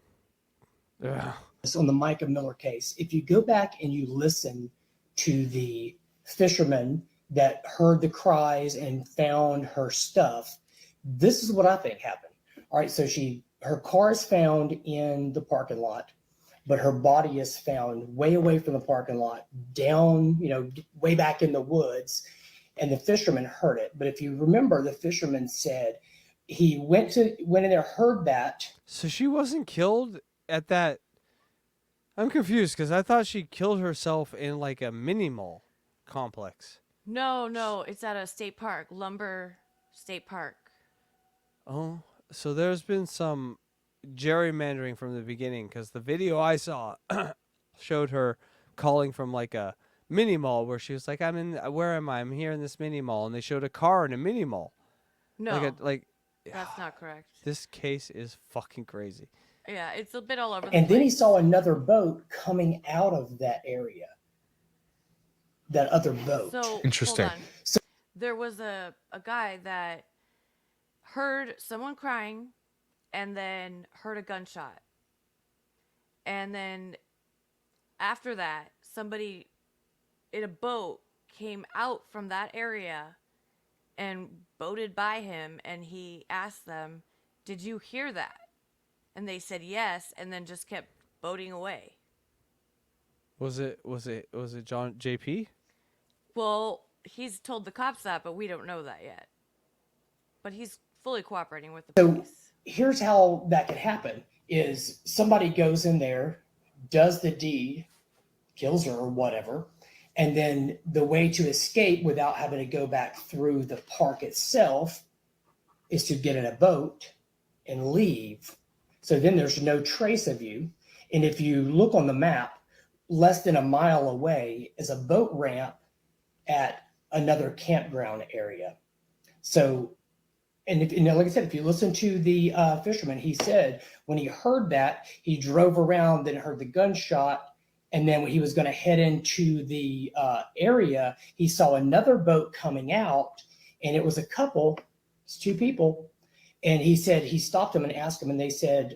Yeah. On the Mica Miller case, if you go back and you listen to the fisherman that heard the cries and found her stuff, this is what I think happened. All right, so her car is found in the parking lot, but her body is found way away from the parking lot, down, way back in the woods, and the fisherman heard it. But if you remember, the fisherman said he went in there, heard that. So she wasn't killed at that. I'm confused because I thought she killed herself in like a mini mall complex. No, it's at a state park, Lumber State Park. Oh, so there's been some gerrymandering from the beginning because the video I saw showed her calling from like a mini mall where she was like, where am I? I'm here in this mini mall. And they showed a car in a mini mall. No, like that's not correct. This case is fucking crazy. Yeah, it's a bit all over the And place. then he saw another boat coming out of that area. That other boat. So, Interesting. Hold on. There was a guy that heard someone crying and then heard a gunshot. And then after that, somebody in a boat came out from that area and boated by him, and he asked them, "Did you hear that?" And they said yes, and then just kept boating away. Was it John JP? Well, he's told the cops that, but we don't know that yet. But he's fully cooperating with the police. Here's how that could happen is somebody goes in there, does the deed, kills her or whatever, and then the way to escape without having to go back through the park itself is to get in a boat and leave. So then there's no trace of you. And if you look on the map, less than a mile away is a boat ramp at another campground area. So, and like I said, if you listen to the fisherman, he said when he heard that, he drove around, then heard the gunshot, and then when he was going to head into the area, he saw another boat coming out, and it was a couple It's two people. And he said he stopped them and asked them, and they said,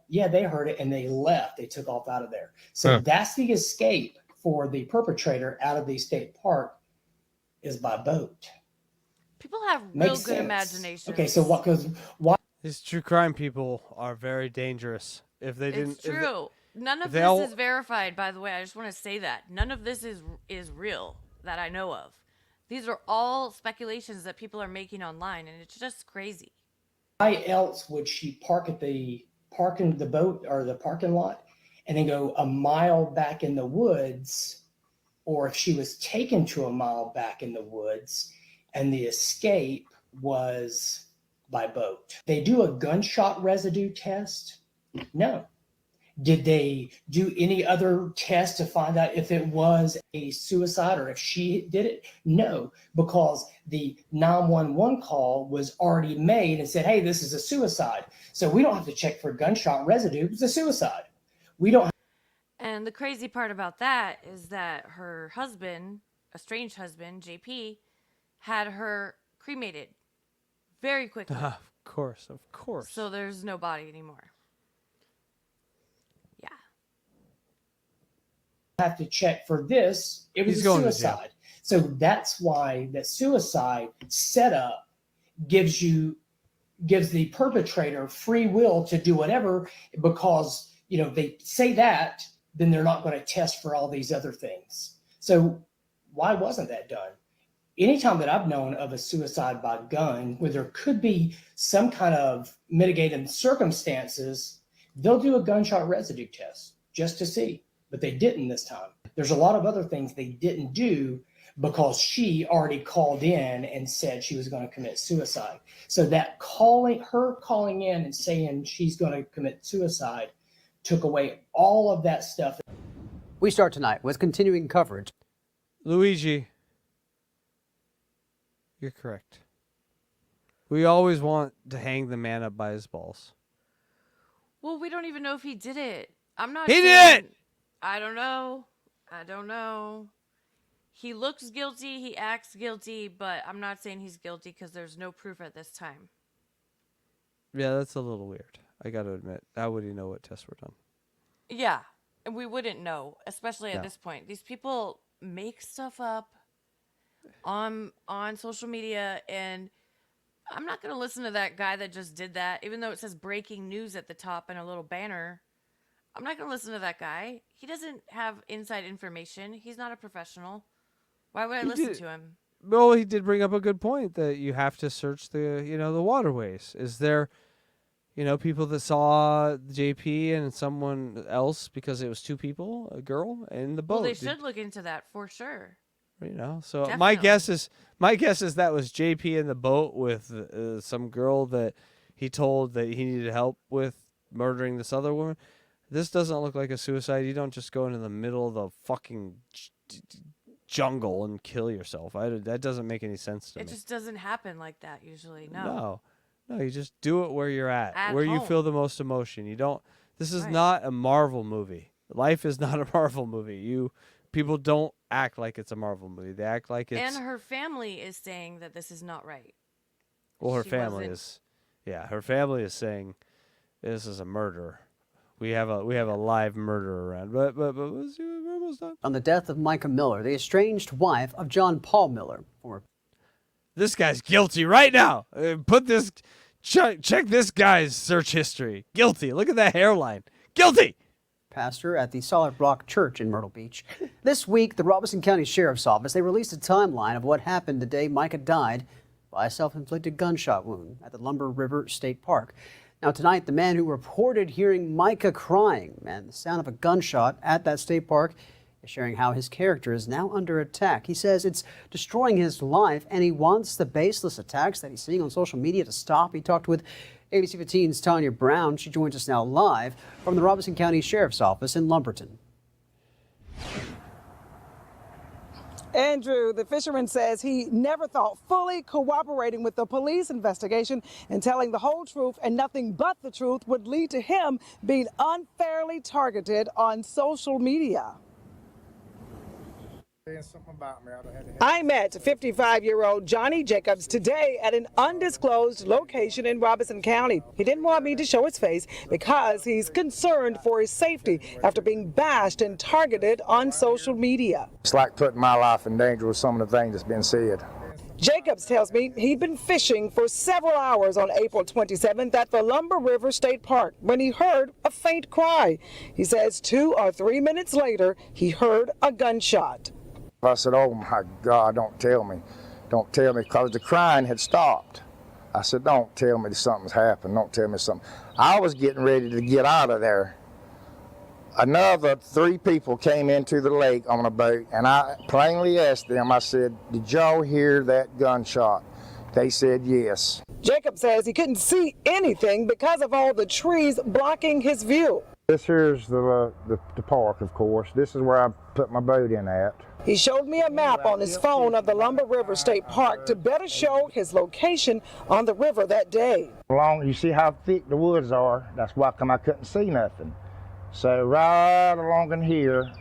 yeah, they heard it, and they left. They took off out of there. So that's the escape for the perpetrator out of the state park, is by boat. People have Makes real good sense. imagination. Okay, so why? These true crime people are very dangerous. If they didn't, It's true. None of they this all- is verified, by the way. I just want to say that. None of this is real that I know of. These are all speculations that people are making online, and it's just crazy. Why else would she park at the boat or the parking lot and then go a mile back in the woods? Or if she was taken to a mile back in the woods and the escape was by boat. They do a gunshot residue test? No. Did they do any other test to find out if it was a suicide or if she did it? No, because the 911 call was already made and said, hey, this is a suicide. So we don't have to check for gunshot residue. It's a suicide. We don't. And the crazy part about that is that her husband, estranged husband, JP, had her cremated very quickly. Of course. So there's no body anymore. Have to check for this. It was He's a going to suicide. So that's why the suicide setup gives the perpetrator free will to do whatever, because they say that, then they're not going to test for all these other things. So why wasn't that done? Anytime that I've known of a suicide by gun where there could be some kind of mitigating circumstances, they'll do a gunshot residue test just to see. But they didn't this time. There's a lot of other things they didn't do because she already called in and said she was going to commit suicide. So that her calling in and saying she's going to commit suicide took away all of that stuff. We start tonight with continuing coverage. Luigi, you're correct. We always want to hang the man up by his balls. Well, we don't even know if he did it. I'm not. He did it! I don't know. He looks guilty. He acts guilty, but I'm not saying he's guilty because there's no proof at this time. Yeah, that's a little weird. I got to admit. How would he know what tests were done? Yeah, and we wouldn't know, especially at this point. These people make stuff up on social media, and I'm not going to listen to that guy that just did that, even though it says breaking news at the top and a little banner. I'm not going to listen to that guy. He doesn't have inside information. He's not a professional. Why would I listen to him? Well, he did bring up a good point that you have to search the waterways. Is there, people that saw JP and someone else because it was two people, a girl and the boat? Well, they should look into that for sure. So Definitely. my guess is that was JP in the boat with some girl that he told that he needed help with murdering this other woman. This doesn't look like a suicide. You don't just go into the middle of the fucking jungle and kill yourself. That doesn't make any sense to me. It just doesn't happen like that usually. No, you just do it where you're at where home. you feel the most emotion. You don't. This is not a Marvel movie. Life is not a Marvel movie. People don't act like it's a Marvel movie. They act like it's. And her family is saying that this is not right. Well, her family is saying this is a murder. We have a live murder around, but we're almost done. On the death of Mica Miller, the estranged wife of John Paul Miller. This guy's guilty right now. Check this guy's search history. Guilty. Look at that hairline. Guilty. Pastor at the Solid Rock Church in Myrtle Beach. This week, the Robeson County Sheriff's Office, they released a timeline of what happened the day Mica died by a self-inflicted gunshot wound at the Lumber River State Park. Now, tonight, the man who reported hearing Mica crying and the sound of a gunshot at that state park is sharing how his character is now under attack. He says it's destroying his life, and he wants the baseless attacks that he's seeing on social media to stop. He talked with ABC 15's Tanya Brown. She joins us now live from the Robeson County Sheriff's Office in Lumberton. Andrew, the fisherman says he never thought fully cooperating with the police investigation and telling the whole truth and nothing but the truth would lead to him being unfairly targeted on social media. I met 55-year-old Johnny Jacobs today at an undisclosed location in Robeson County. He didn't want me to show his face because he's concerned for his safety after being bashed and targeted on social media. It's like putting my life in danger with some of the things that's been said. Jacobs tells me he'd been fishing for several hours on April 27th at the Lumber River State Park when he heard a faint cry. He says 2 or 3 minutes later, he heard a gunshot. I said, oh my God, don't tell me, because the crying had stopped. I said, don't tell me something's happened, don't tell me something. I was getting ready to get out of there. Another 3 people came into the lake on a boat, and I plainly asked them, I said, did y'all hear that gunshot? They said yes. Jacob says he couldn't see anything because of all the trees blocking his view. This here's the park, of course. This is where I put my boat in at. He showed me a map on his phone of the Lumber River State Park to better show his location on the river that day. You see how thick the woods are? That's why I couldn't see nothing. So right along in here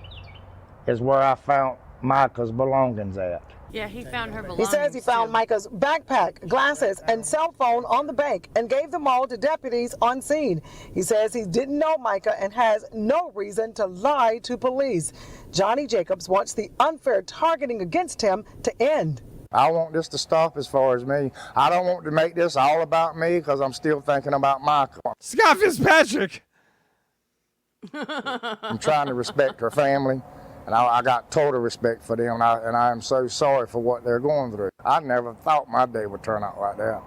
is where I found Mica's belongings at. Yeah, he found her belongings. He says he found Mica's backpack, glasses, and cell phone on the bank and gave them all to deputies on scene. He says he didn't know Mica and has no reason to lie to police. Johnny Jacobs wants the unfair targeting against him to end. I want this to stop as far as me. I don't want to make this all about me because I'm still thinking about Mica. Scott Fitzpatrick! I'm trying to respect her family, and I got total respect for them, and I am so sorry for what they're going through. I never thought my day would turn out like that.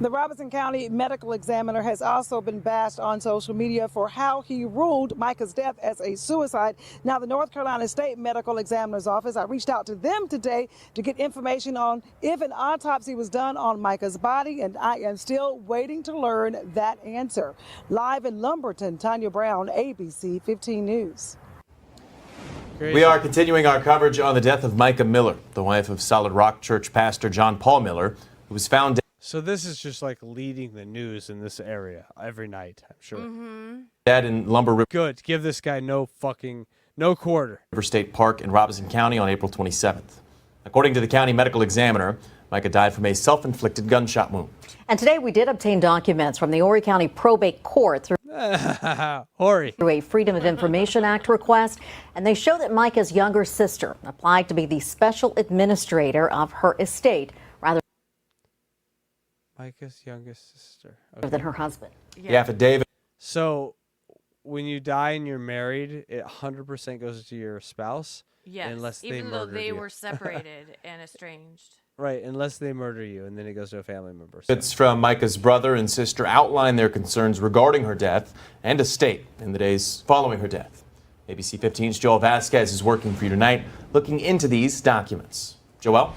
The Robeson County medical examiner has also been bashed on social media for how he ruled Mica's death as a suicide. Now, the North Carolina State Medical Examiner's Office, I reached out to them today to get information on if an autopsy was done on Mica's body, and I am still waiting to learn that answer. Live in Lumberton, Tanya Brown, ABC 15 News. We are continuing our coverage on the death of Mica Miller, the wife of Solid Rock Church pastor John Paul Miller, who was found dead. So this is just like leading the news in this area every night, I'm sure. Dead in Lumber River. Good. Give this guy no quarter. River State Park in Robeson County on April 27th. According to the county medical examiner, Mica died from a self-inflicted gunshot wound. And today we did obtain documents from the Horry County Probate Court through a Freedom of Information Act request, and they show that Mica's younger sister applied to be the special administrator of her estate rather Mica's youngest sister. than her husband. The affidavit. So when you die and you're married, it 100% goes to your spouse. Yes, unless they even though murdered they you. were separated and estranged. Right, unless they murder you, and then it goes to a family member. It's from Mica's brother and sister outline their concerns regarding her death and estate in the days following her death. ABC 15's Joel Vasquez is working for you tonight, looking into these documents. Joel?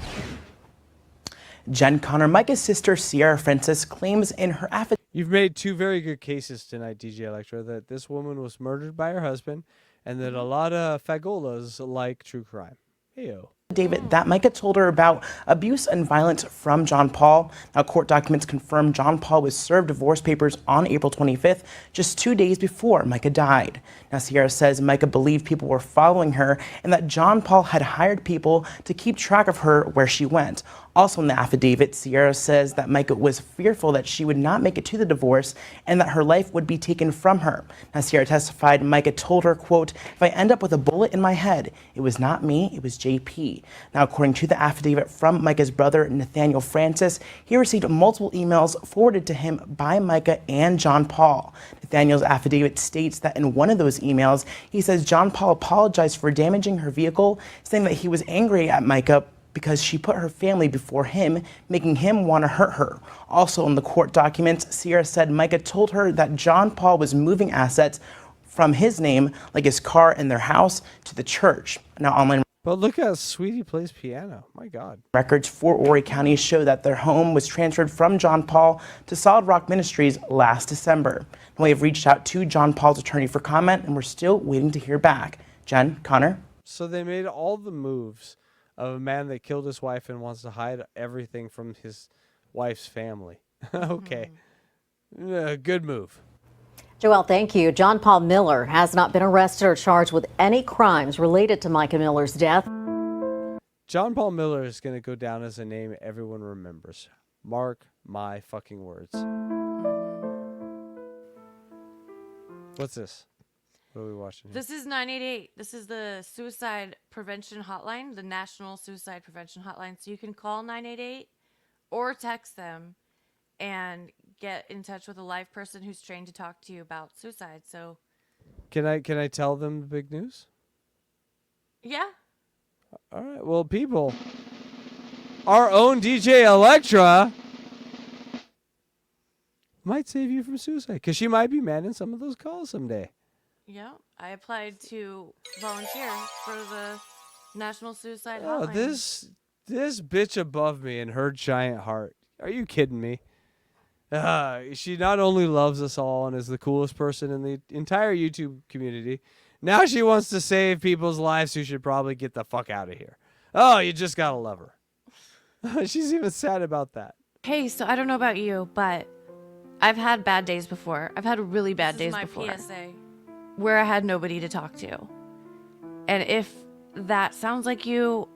Jen Connor, Mica's sister Sierra Francis, claims in her affidavit. You've made 2 very good cases tonight, DJ Electra, that this woman was murdered by her husband, and that a lot of fagolas like true crime. Heyo. David, that Mica told her about abuse and violence from John Paul. Now, court documents confirm John Paul was served divorce papers on April 25th, just 2 days before Mica died. Now, Sierra says Mica believed people were following her and that John Paul had hired people to keep track of her where she went. Also in the affidavit, Sierra says that Mica was fearful that she would not make it to the divorce and that her life would be taken from her. Now, Sierra testified Mica told her, quote, if I end up with a bullet in my head, it was not me, it was JP. Now, according to the affidavit from Mica's brother, Nathaniel Francis, he received multiple emails forwarded to him by Mica and John Paul. Nathaniel's affidavit states that in one of those emails, he says John Paul apologized for damaging her vehicle, saying that he was angry at Mica because she put her family before him, making him want to hurt her. Also in the court documents, Sierra said Mica told her that John Paul was moving assets from his name, like his car and their house, to the church. Now, online But look how sweet he plays piano. My God. records for Horry County show that their home was transferred from John Paul to Solid Rock Ministries last December. And we have reached out to John Paul's attorney for comment, and we're still waiting to hear back. Jen, Connor? So they made all the moves of a man that killed his wife and wants to hide everything from his wife's family. Okay. Good move. Joelle, thank you. John Paul Miller has not been arrested or charged with any crimes related to Mica Miller's death. John Paul Miller is going to go down as a name everyone remembers. Mark my fucking words. What's this? What are we watching here? This is 988. This is the suicide prevention hotline, the National Suicide Prevention Hotline. So you can call 988 or text them and get in touch with a live person who's trained to talk to you about suicide. So Can I tell them the big news? yeah. All right. Well, people, our own DJ Electra might save you from suicide because she might be manning some of those calls someday. Yeah, I applied to volunteer for the National Suicide Oh, Hotline. this bitch above me and her giant heart. Are you kidding me? She not only loves us all and is the coolest person in the entire YouTube community, now she wants to save people's lives who should probably get the fuck out of here. Oh, you just gotta love her. She's even sad about that. Hey, so I don't know about you, but I've had bad days before. I've had really bad days before. This is my PSA. Where I had nobody to talk to. And if that sounds like you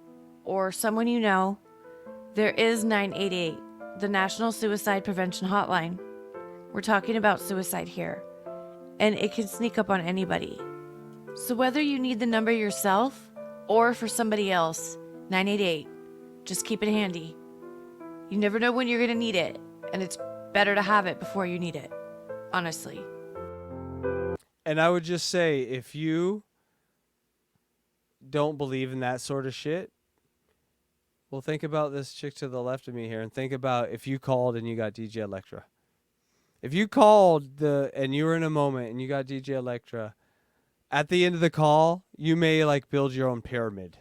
or someone you know, there is 988, the National Suicide Prevention Hotline. We're talking about suicide here, and it can sneak up on anybody. So whether you need the number yourself or for somebody else, 988, just keep it handy. You never know when you're going to need it, and it's better to have it before you need it, honestly. And I would just say, if you don't believe in that sort of shit, well, think about this chick to the left of me here, and think about if you called and you got DJ Electra. If you called and you were in a moment and you got DJ Electra, at the end of the call, you may like build your own pyramid.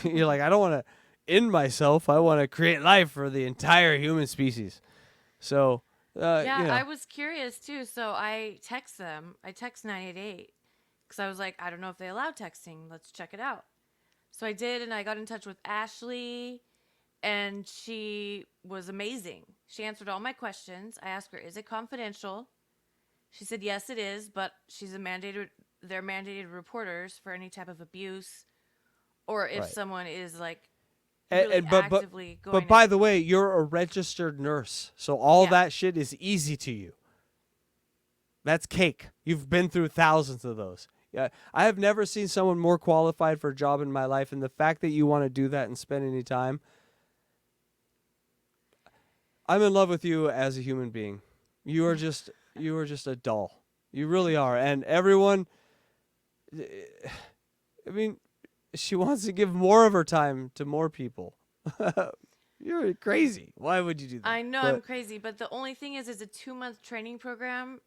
You're like, I don't want to end myself. I want to create life for the entire human species. So, Yeah, you know. I was curious too, so I text them. I text 988 because I was like, I don't know if they allow texting. Let's check it out. So I did, and I got in touch with Ashley, and she was amazing. She answered all my questions. I asked her, is it confidential? She said, yes, it is, but they're mandated reporters for any type of abuse, or if Right. someone is like really actively going. But by the way, you're a registered nurse, so all that shit is easy to you. That's cake. You've been through thousands of those. Yeah, I have never seen someone more qualified for a job in my life, and the fact that you want to do that and spend any time, I'm in love with you as a human being. You are just a doll. You really are. And everyone, I mean, she wants to give more of her time to more people. You're crazy. Why would you do that? I know I'm crazy, but the only thing is, it's a 2-month training program,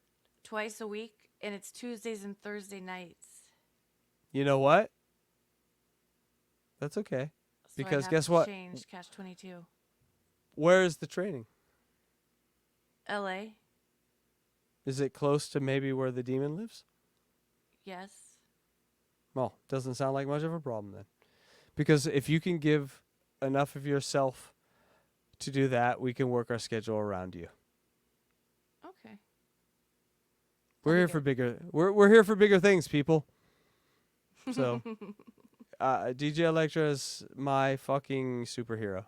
twice a week, and it's Tuesdays and Thursday nights. You know what? That's okay. So Because I'd have guess to what? Change Cash 22. Where is the training? LA. Is it close to maybe where the demon lives? Yes. Well, doesn't sound like much of a problem then. Because if you can give enough of yourself to do that, we can work our schedule around you. Okay. We're here for bigger. We're here for bigger things, people. So, DJ Electra is my fucking superhero.